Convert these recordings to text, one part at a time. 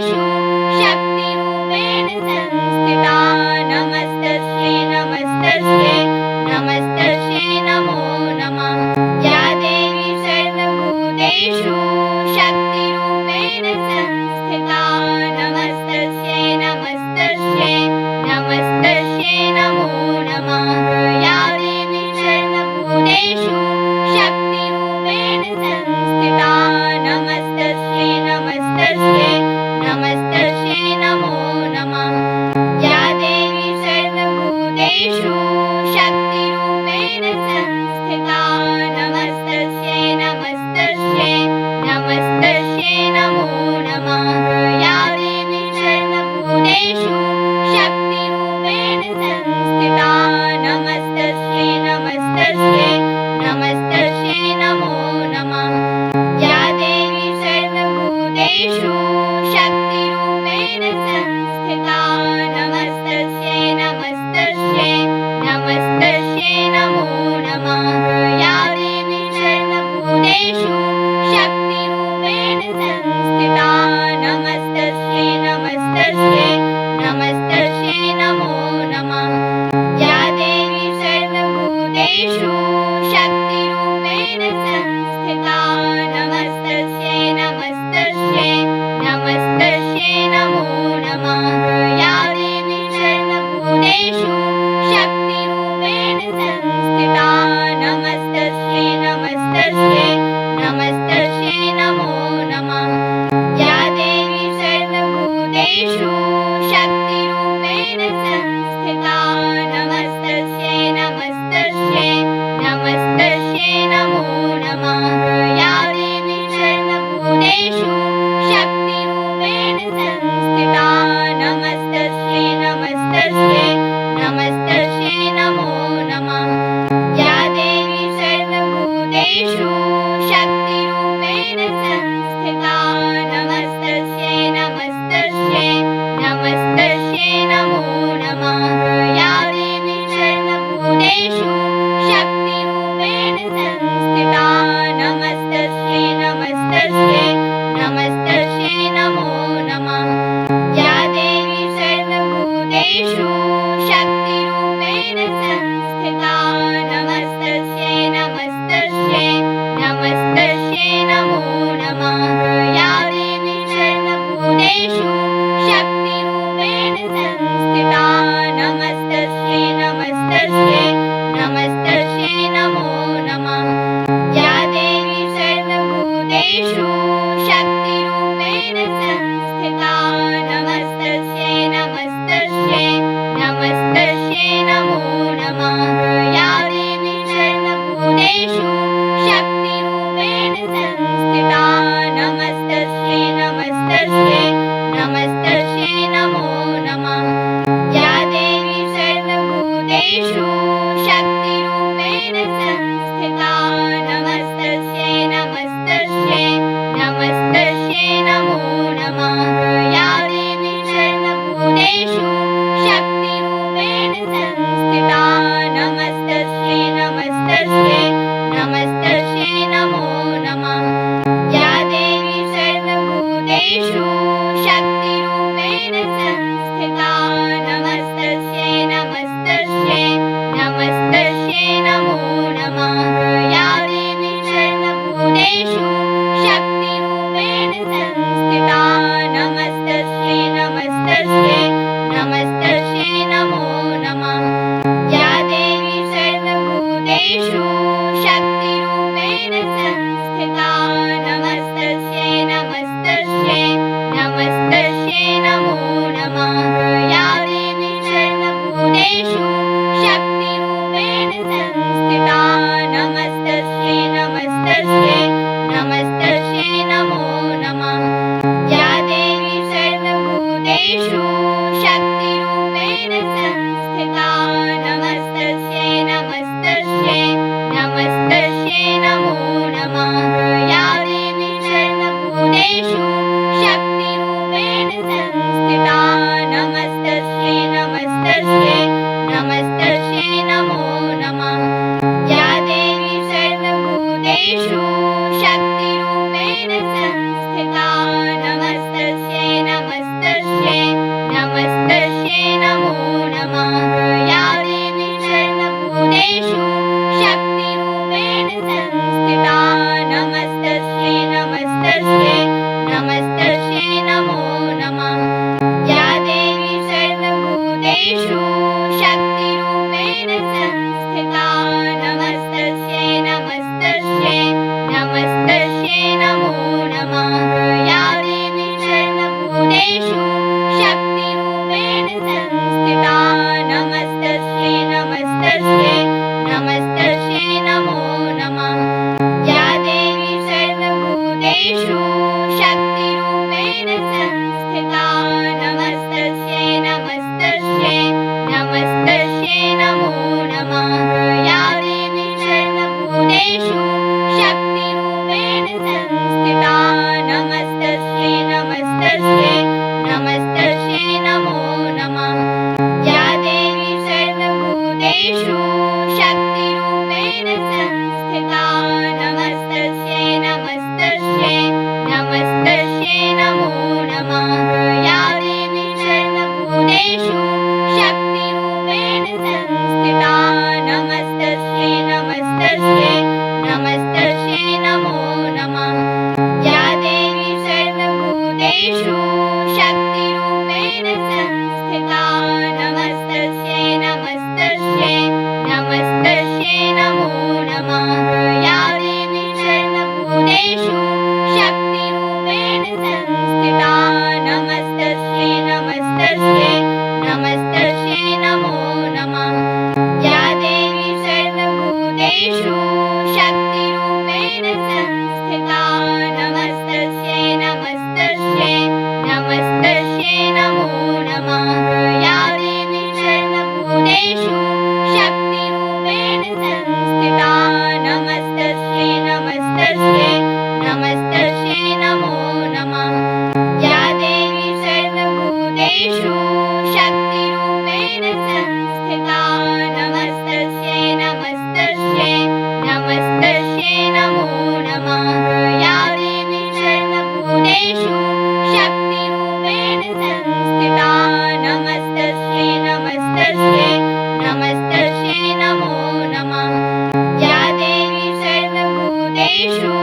भूतेषु शक्तिरूपेण संस्थिता। नमस्तस्यै नमस्तस्यै नमस्तस्यै नमो नमः। या देवी सर्वभूतेषु शक्तिरूपेण संस्थिता। नमस्तस्यै नमस्तस्यै नमस्तस्यै नमो नमः। या देवी सर्वभूतेषु शक्तिरूपेण संस्थिता। नमस्तस्यै नमस्तस्यै नमस्तस्यै नमो नमः। या देवी सर्वभूतेषु शक्तिरूपेण संस्थिता। नमस्तस्यै नमस्तस्यै नमस्तस्यै नमो नमः। या देवी सर्वभूतेषु शक्तिरूपेण संस्थिता। नमस्तस्यै नमस्तस्यै नमस्तस्यै नमो नमः। या देवी सर्वभूतेषु शक्तिरूपेण संस्थिता। नमस्तस्यै नमस्तस्यै नमस्तस्यै नमो नमः। या देवी सर्वभूतेषु शक्तिरूपेण संस्थिता। नमस्तस्यै नमस्तस्यै नमस्तस्यै नमो नमः। या देवी सर्वभूतेषु शक्तिरूपेण संस्थिता। नमस्तस्यै नमस्तस्यै नमस्तस्यै नमो नमः। या देवी सर्वभूतेषु शक्तिरूपेण संस्थिता। नमस्तस्यै नमस्तस्यै नमस्तस्यै नमो नमः। या देवी सर्वभूतेषु शक्तिरूपेण संस्थिता। नमस्तस्यै नमस्तस्यै नमस्तस्यै नमो नमः। या देवी सर्वभूतेषु शक्तिरूपेण संस्थिता। नमस्तस्यै नमस्तस्यै नमस्तस्यै नमो नमः। या देवी सर्वभूतेषु शक्तिरूपेण संस्थिता। नमस्तस्यै नमस्तस्यै नमस्तस्यै नमो नमः। या देवी सर्वभूतेषु शक्तिरूपेण संस्थिता। नमस्तस्यै नमस्तस्यै नमस्तस्यै नमो नमः। या देवी सर्वभूतेषु शक्तिरूपेण संस्थिता। नमस्तस्यै नमस्तस्यै नमस्तस्यै नमो नमः। या देवी सर्वभूतेषु शक्तिरूपेण संस्थिता। नमस्तस्यै नमस्तस्यै नमस्तस्यै नमो नमः। या देवी सर्वभूतेषु शक्तिरूपेण संस्थिता। नमस्तस्यै नमस्तस्यै नमस्तस्यै नमो नमः। या देवी सर्वभूतेषु शक्तिरूपेण संस्थिता। नमस्तस्यै नमस्तस्यै नमस्तस्यै नमो नमः। या देवी सर्वभूतेषु शक्तिरूपेण संस्थिता। नमस्तस्यै नमस्तस्यै नमस्तस्यै नमो नमः। या देवी सर्वभूतेषु शक्तिरूपेण संस्थिता। नमस्तस्यै नमस्तस्यै नमस्तस्यै नमो नमः। या देवी सर्वभूतेषु शक्तिरूपेण संस्थिता। नमस्तस्यै नमस्तस्यै नमस्तस्यै नमो नमः। या देवी सर्वभूतेषु शक्तिरूपेण संस्थिता। नमस्तस्यै नमस्तस्यै नमस्तस्यै नमो नमः। या देवी सर्वभूतेषु शक्तिरूपेण संस्थिता। नमस्तस्यै नमस्तस्यै नमस्तस्यै नमो नमः। या देवी सर्वभूतेषु शक्तिरूपेण संस्थिता। नमस्तस्यै नमस्तस्यै नमस्तस्यै नमो नमः। या देवी सर्वभूतेषु शक्तिरूपेण संस्थिता। नमस्तस्यै नमस्तस्यै नमस्तस्यै नमो नमः। या देवी सर्वभूतेषु शक्तिरूपेण संस्थिता। नमस्तस्यै नमस्तस्यै नमस्तस्यै नमो नमः। या देवी सर्वभूतेषु शक्तिरूपेण संस्थिता नमस्तस्यै नमस्तस्यै नमस्तस्यै नमो नमः या देवी सर्वभूतेषु शक्तिरूपेण संस्थिता नमस्तस्यै नमस्तस्यै नमस्तस्यै नमो नमः या देवी सर्वभूतेषु शक्तिरूपेण संस्थिता नमस्तस्यै नमस्तस्यै नमस्तस्यै नमो नमः या देवी सर्वभूतेषु शक्तिरूपेण संस्थिता नमस्तस्यै नमस्तस्यै नमस्तस्यै नमो नमः या देवी सर्वभूतेषु शक्तिरूपेण संस्थिता नमस्तस्यै नमस्तस्यै नमस्तस्यै नमो नमः या देवी सर्वभूतेषु शक्तिरूपेण संस्थिता नमस्तस्यै नमस्तस्यै नमस्तस्यै नमो नमः या देवी सर्वभूतेषु शक्तिरूपेण संस्थिता नमस्तस्यै नमस्तस्यै नमस्तस्यै नमो नमः या देवी सर्वभूतेषु शक्तिरूपेण संस्थिता नमस्तस्यै नमस्तस्यै नमस्तस्यै नमो नमः या देवी सर्वभूतेषु शक्तिरूपेण संस्थिता नमस्तस्यै नमस्तस्यै नमस्तस्यै नमो नमः या देवी सर्वभूतेषु शक्तिरूपेण संस्थिता नमस्तस्यै नमस्तस्यै नमस्तस्यै नमो नमः या देवी सर्वभूतेषु शक्तिरूपेण संस्थिता नमस्तस्यै नमस्तस्यै नमस्तस्यै नमो नमः या देवी सर्वभूतेषु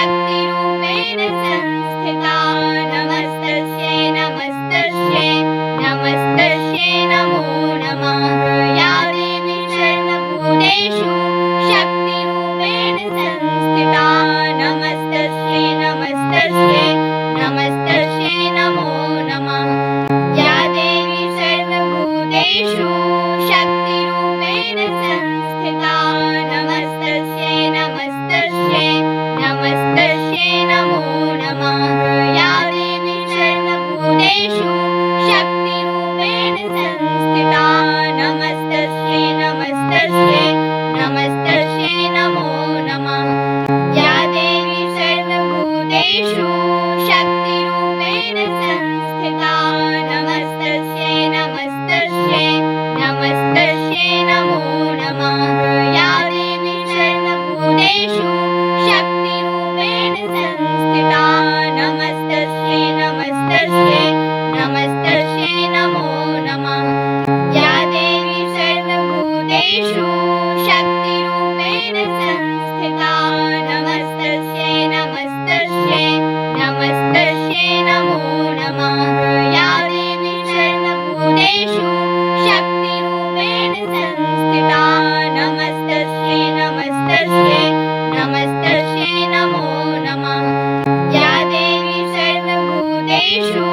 शक्तिरूपेण संस्थिता नमस्तस्यै नमस्तस्यै नमस्तस्यै नमो नमः या देवी सर्वभूतेषु शक्तिरूपेण संस्थिता नमस्तस्यै नमस्तस्यै नमस्तस्यै नमो नमः या देवी सर्वभूतेषु शक्तिरूपेण संस्थिता नमस्तस्यै नमस्तस्यै नमस्तस्यै नमो नमः या देवी सर्वभूतेषु शक्तिरूपेण संस्थिता नमस्तस्यै नमस्तस्यै नमस्तस्यै नमो नमः या देवी सर्वभूतेषु शक्तिरूपेण संस्थिता नमस्तस्यै नमस्तस्यै नमस्तस्यै नमो नमः या देवी सर्वभूतेषु शक्तिरूपेण संस्थिता नमस्तस्यै नमस्तस्यै नमस्तस्यै नमो नमः या देवी सर्वभूतेषु शक्तिरूपेण संस्थिता नमस्तस्यै नमस्तस्यै नमस्तस्यै नमो नमः या देवी सर्वभूतेषु शक्तिरूपेण संस्थिता नमस्तस्यै नमस्तस्यै नमस्तस्यै नमो नमः या देवी सर्वभूतेषु शक्तिरूपेण संस्थिता नमस्तस्यै नमस्तस्यै नमस्तस्यै नमो नमः या देवी सर्वभूतेषु शक्तिरूपेण संस्थिता नमस्तस्यै नमस्तस्यै नमस्तस्यै नमो नमः या देवी सर्वभूतेषु शक्तिरूपेण संस्थिता नमस्तस्यै नमस्तस्यै नमस्तस्यै नमो नमः या देवी सर्वभूतेषु